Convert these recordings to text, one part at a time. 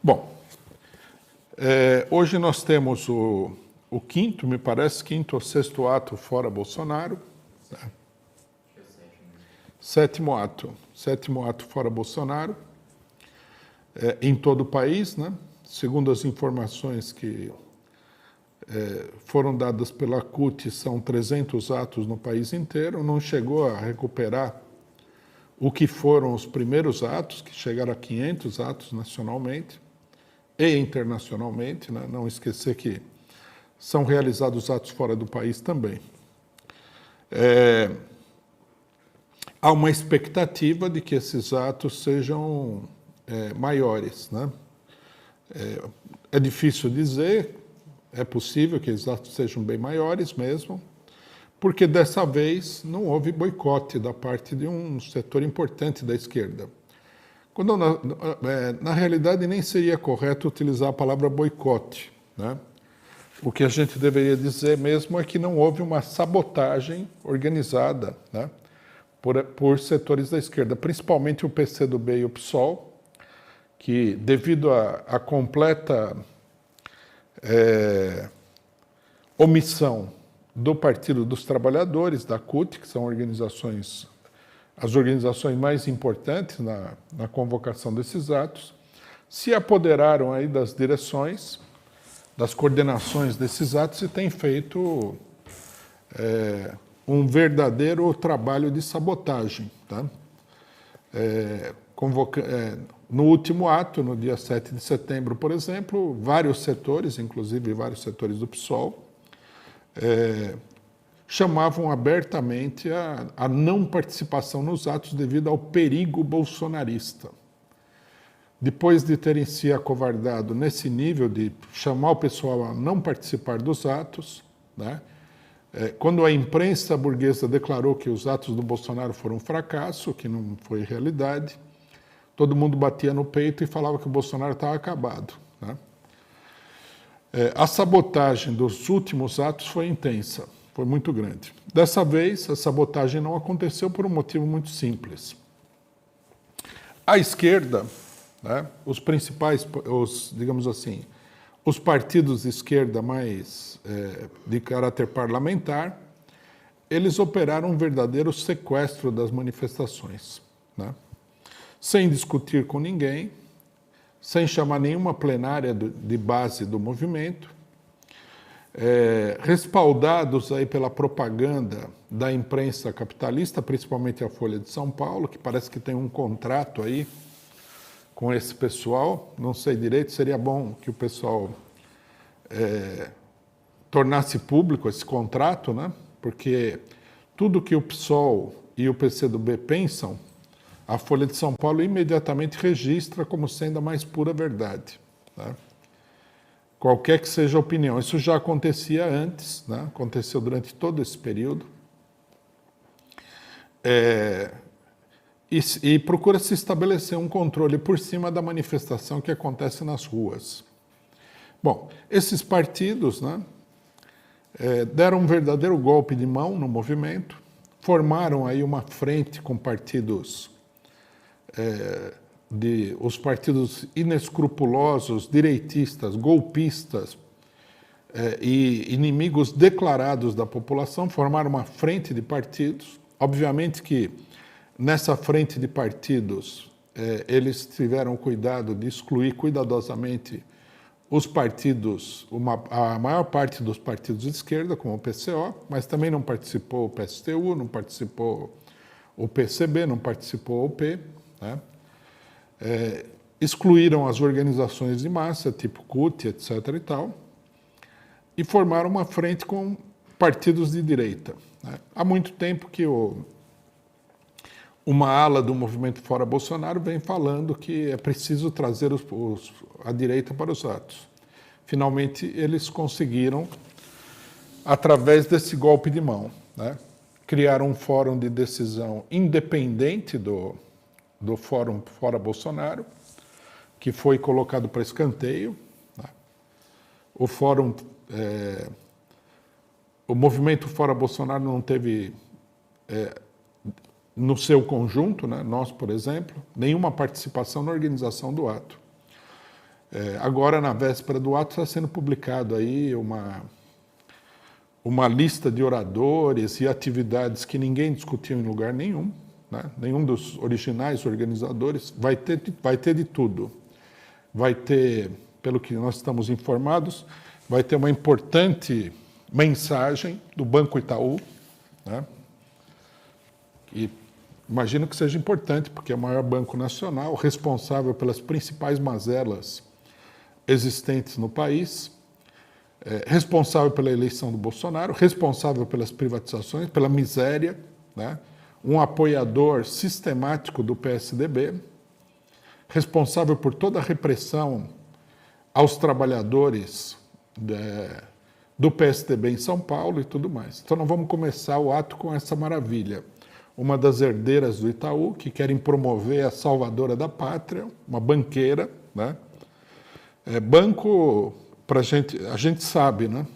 Bom, hoje nós temos o quinto, me parece, quinto ou sexto ato fora Bolsonaro. Né? Sétimo ato fora Bolsonaro, em todo o país, né? Segundo as informações que foram dadas pela CUT, são 300 atos no país inteiro, não chegou a recuperar o que foram os primeiros atos, que chegaram a 500 atos nacionalmente e internacionalmente, né? Não esquecer que são realizados atos fora do país também. Há uma expectativa de que esses atos sejam maiores, né? É difícil dizer, é possível que esses atos sejam bem maiores mesmo, porque dessa vez não houve boicote da parte de um setor importante da esquerda. Quando na realidade nem seria correto utilizar a palavra boicote, né? O que a gente deveria dizer mesmo é que não houve uma sabotagem organizada, né, por setores da esquerda, principalmente o PCdoB e o PSOL, que devido à completa omissão do Partido dos Trabalhadores, da CUT, que são as organizações mais importantes na convocação desses atos, se apoderaram aí das direções, das coordenações desses atos e têm feito um verdadeiro trabalho de sabotagem. Tá? No último ato, no dia 7 de setembro, por exemplo, vários setores, inclusive vários setores do PSOL, chamavam abertamente a não participação nos atos devido ao perigo bolsonarista. Depois de terem se acovardado nesse nível de chamar o pessoal a não participar dos atos, né? Quando a imprensa burguesa declarou que os atos do Bolsonaro foram um fracasso, que não foi realidade, todo mundo batia no peito e falava que o Bolsonaro estava acabado. Né? A sabotagem dos últimos atos foi intensa, foi muito grande. Dessa vez, a sabotagem não aconteceu por um motivo muito simples. A esquerda, né, os principais, digamos assim, os partidos de esquerda mais de caráter parlamentar, eles operaram um verdadeiro sequestro das manifestações, né? Sem discutir com ninguém, sem chamar nenhuma plenária de base do movimento, respaldados aí pela propaganda da imprensa capitalista, principalmente a Folha de São Paulo, que parece que tem um contrato aí com esse pessoal, não sei direito, seria bom que o pessoal tornasse público esse contrato, né? Porque tudo que o PSOL e o PCdoB pensam, a Folha de São Paulo imediatamente registra como sendo a mais pura verdade. Né? Qualquer que seja a opinião. Isso já acontecia antes, né? Aconteceu durante todo esse período. E procura se estabelecer um controle por cima da manifestação que acontece nas ruas. Bom, esses partidos, né, deram um verdadeiro golpe de mão no movimento, formaram aí uma frente com partidos, os partidos inescrupulosos, direitistas, golpistas e inimigos declarados da população, formaram uma frente de partidos. Obviamente que nessa frente de partidos, eles tiveram cuidado de excluir cuidadosamente os partidos, a maior parte dos partidos de esquerda, como o PCO, mas também não participou o PSTU, não participou o PCB, não participou o P. Né? Excluíram as organizações de massa, tipo CUT, etc. e tal, e formaram uma frente com partidos de direita. Né? Há muito tempo que uma ala do movimento Fora Bolsonaro vem falando que é preciso trazer a direita para os atos. Finalmente, eles conseguiram, através desse golpe de mão, né, criar um fórum de decisão independente do Fórum Fora Bolsonaro, que foi colocado para escanteio. Né? O fórum, o movimento Fora Bolsonaro não teve no seu conjunto, né, nós, por exemplo, nenhuma participação na organização do ato. Agora, na véspera do ato, está sendo publicado aí uma lista de oradores e atividades que ninguém discutiu em lugar nenhum, né? Nenhum dos originais organizadores. Vai ter de tudo. Vai ter, pelo que nós estamos informados, vai ter uma importante mensagem do Banco Itaú, né? E imagino que seja importante, porque é o maior banco nacional, responsável pelas principais mazelas existentes no país, responsável pela eleição do Bolsonaro, responsável pelas privatizações, pela miséria, né? Um apoiador sistemático do PSDB, responsável por toda a repressão aos trabalhadores do PSDB em São Paulo e tudo mais. Então nós vamos começar o ato com essa maravilha. Uma das herdeiras do Itaú, que querem promover a salvadora da pátria, uma banqueira, né? Banco, a gente sabe, né?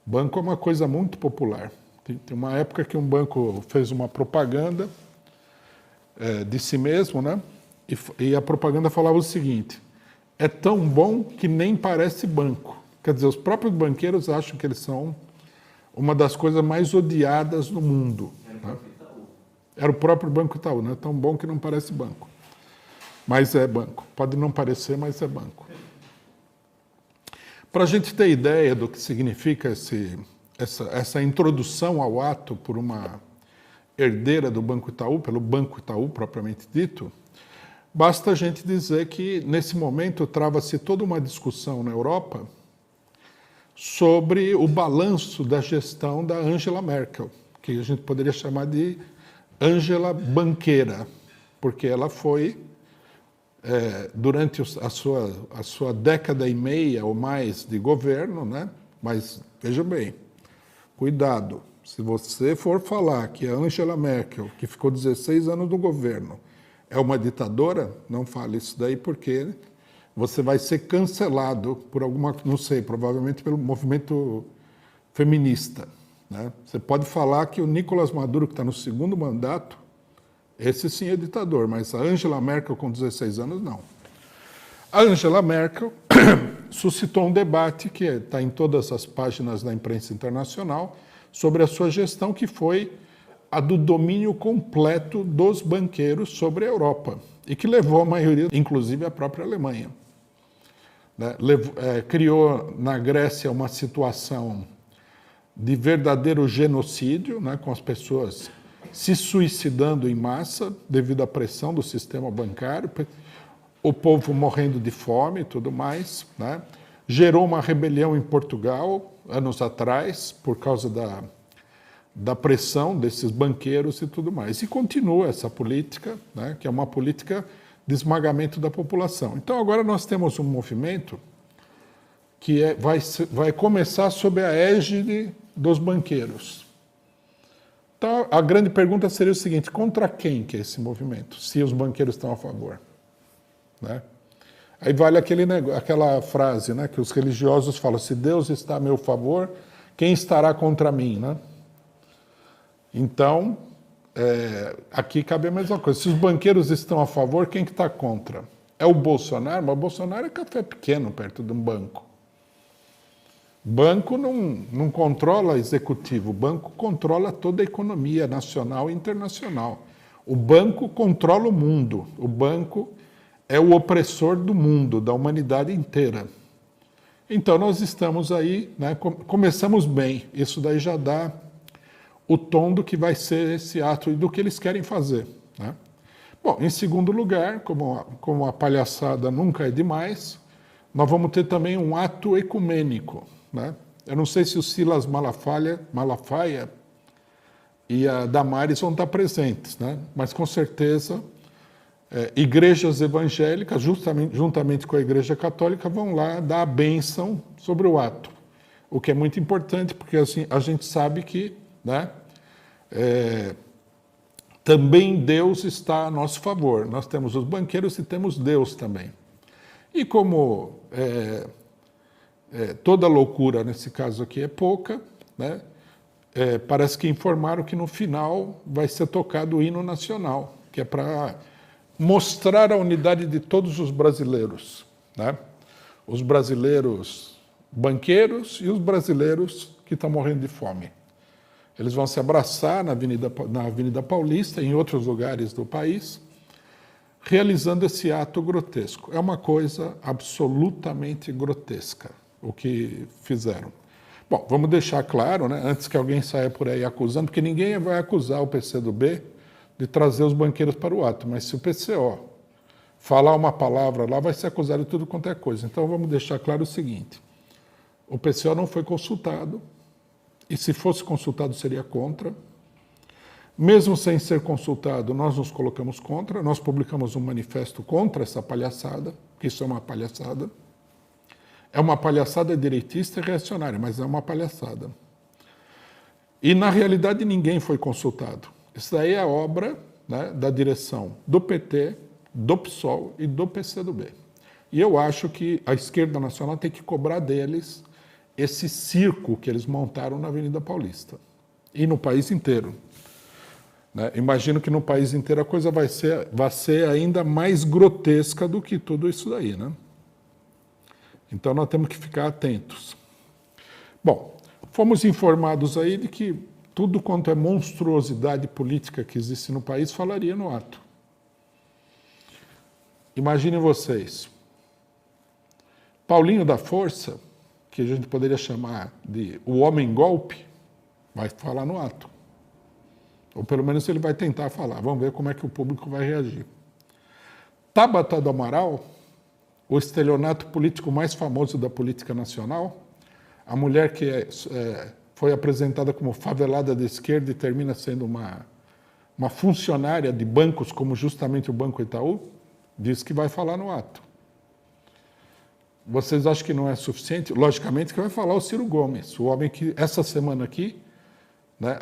Banco é uma coisa muito popular. Tem uma época que um banco fez uma propaganda de si mesmo, né? E a propaganda falava o seguinte: é tão bom que nem parece banco. Quer dizer, os próprios banqueiros acham que eles são uma das coisas mais odiadas do mundo. Né? Era o próprio Banco Itaú, né? É tão bom que não parece banco. Mas é banco. Pode não parecer, mas é banco. Para a gente ter ideia do que significa essa introdução ao ato por uma herdeira do Banco Itaú, pelo Banco Itaú propriamente dito, basta a gente dizer que, nesse momento, trava-se toda uma discussão na Europa sobre o balanço da gestão da Angela Merkel, que a gente poderia chamar de Angela Banqueira, porque ela foi, durante a sua década e meia ou mais de governo, né? Mas, veja bem, cuidado, se você for falar que a Angela Merkel, que ficou 16 anos no governo, é uma ditadora, não fale isso daí, porque você vai ser cancelado por alguma, não sei, provavelmente pelo movimento feminista, né? Você pode falar que o Nicolás Maduro, que está no segundo mandato, esse sim é ditador, mas a Angela Merkel com 16 anos, não. A Angela Merkel suscitou um debate que está em todas as páginas da imprensa internacional sobre a sua gestão, que foi a do domínio completo dos banqueiros sobre a Europa e que levou a maioria, inclusive a própria Alemanha. Né? Criou na Grécia uma situação de verdadeiro genocídio, né? Com as pessoas se suicidando em massa devido à pressão do sistema bancário, o povo morrendo de fome e tudo mais, né? Gerou uma rebelião em Portugal, anos atrás, por causa da pressão desses banqueiros e tudo mais. E continua essa política, né? Que é uma política de esmagamento da população. Então agora nós temos um movimento que vai começar sob a égide dos banqueiros. Então, a grande pergunta seria o seguinte: contra quem que é esse movimento, se os banqueiros estão a favor? Né? Aí vale aquela frase, né, que os religiosos falam: se Deus está a meu favor, quem estará contra mim? Né? Então, aqui cabe a mesma coisa. Se os banqueiros estão a favor, quem que está contra? É o Bolsonaro? Mas o Bolsonaro é café pequeno perto de um banco. Banco não controla executivo, o banco controla toda a economia nacional e internacional. O banco controla o mundo, o banco é o opressor do mundo, da humanidade inteira. Então nós estamos aí, né, começamos bem, isso daí já dá o tom do que vai ser esse ato e do que eles querem fazer. Né? Bom, em segundo lugar, como a palhaçada nunca é demais, nós vamos ter também um ato ecumênico. Né? Eu não sei se o Silas Malafaia e a Damares vão estar presentes, né? Mas com certeza igrejas evangélicas, juntamente com a Igreja Católica, vão lá dar a bênção sobre o ato, o que é muito importante, porque assim, a gente sabe que, né, também Deus está a nosso favor. Nós temos os banqueiros e temos Deus também. E como toda loucura, nesse caso aqui, é pouca, né? Parece que informaram que no final vai ser tocado o hino nacional, que é para mostrar a unidade de todos os brasileiros. Né? os brasileiros banqueiros e os brasileiros que estão morrendo de fome. Eles vão se abraçar na Avenida Paulista e em outros lugares do país, realizando esse ato grotesco. É uma coisa absolutamente grotesca o que fizeram. Bom, vamos deixar claro, né, antes que alguém saia por aí acusando, porque ninguém vai acusar o PCdoB de trazer os banqueiros para o ato, mas se o PCO falar uma palavra lá, vai ser acusado de tudo quanto é coisa. Então vamos deixar claro o seguinte: o PCO não foi consultado, e se fosse consultado seria contra. Mesmo sem ser consultado, nós nos colocamos contra, nós publicamos um manifesto contra essa palhaçada, que isso é uma palhaçada. É uma palhaçada direitista e reacionária, mas é uma palhaçada. E, na realidade, ninguém foi consultado. Isso daí é obra, né, da direção do PT, do PSOL e do PCdoB. E eu acho que a esquerda nacional tem que cobrar deles esse circo que eles montaram na Avenida Paulista. E no país inteiro. Né? Imagino que no país inteiro a coisa vai ser ainda mais grotesca do que tudo isso daí, né? Então nós temos que ficar atentos. Bom, fomos informados aí de que tudo quanto é monstruosidade política que existe no país falaria no ato. Imaginem vocês, Paulinho da Força, que a gente poderia chamar de o homem-golpe, vai falar no ato. Ou pelo menos ele vai tentar falar. Vamos ver como é que o público vai reagir. Tabata do Amaral, o estelionato político mais famoso da política nacional, a mulher que foi apresentada como favelada da esquerda e termina sendo uma funcionária de bancos como justamente o Banco Itaú, diz que vai falar no ato. Vocês acham que não é suficiente? Logicamente que vai falar o Ciro Gomes, o homem que essa semana aqui, né,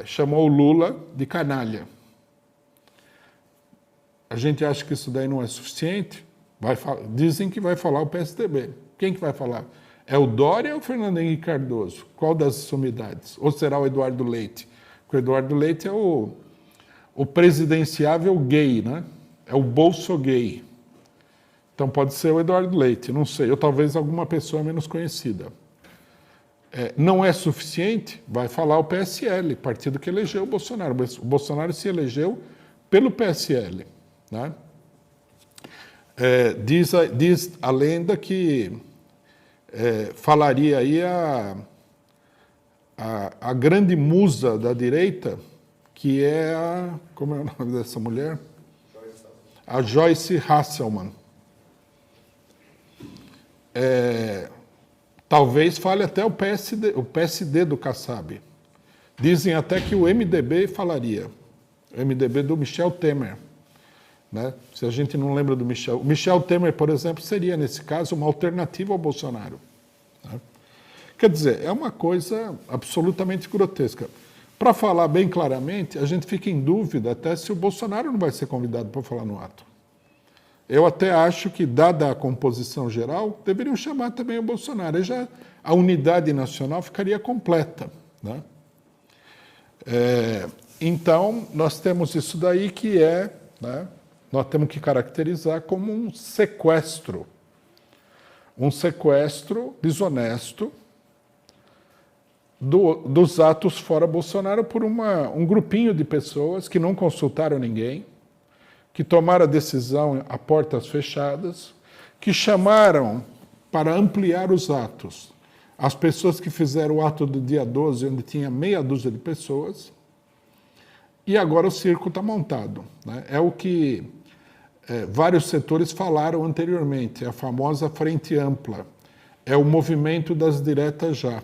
chamou o Lula de canalha. A gente acha que isso daí não é suficiente? Dizem que vai falar o PSDB. Quem que vai falar? É o Dória ou o Fernando Henrique Cardoso? Qual das sumidades? Ou será o Eduardo Leite? Porque o Eduardo Leite é o presidenciável gay, né? É o bolso gay. Então pode ser o Eduardo Leite, não sei. Ou talvez alguma pessoa menos conhecida. Não é suficiente? Vai falar o PSL, partido que elegeu o Bolsonaro. O Bolsonaro se elegeu pelo PSL. Né? Diz a lenda que falaria aí a grande musa da direita, que é como é o nome dessa mulher? A Joyce Hasselman. Talvez fale até o PSD do Kassab. Dizem até que o MDB falaria. O MDB do Michel Temer. Né? Se a gente não lembra do Michel. O Michel Temer, por exemplo, seria, nesse caso, uma alternativa ao Bolsonaro. Né? Quer dizer, é uma coisa absolutamente grotesca. Para falar bem claramente, a gente fica em dúvida até se o Bolsonaro não vai ser convidado para falar no ato. Eu até acho que, dada a composição geral, deveriam chamar também o Bolsonaro. Aí já a unidade nacional ficaria completa. Né? Então, nós temos isso daí que né, nós temos que caracterizar como um sequestro desonesto dos atos fora Bolsonaro por um grupinho de pessoas que não consultaram ninguém, que tomaram a decisão a portas fechadas, que chamaram para ampliar os atos as pessoas que fizeram o ato do dia 12, onde tinha meia dúzia de pessoas, e agora o circo está montado. Né? É o que vários setores falaram anteriormente, a famosa frente ampla. É o movimento das diretas já.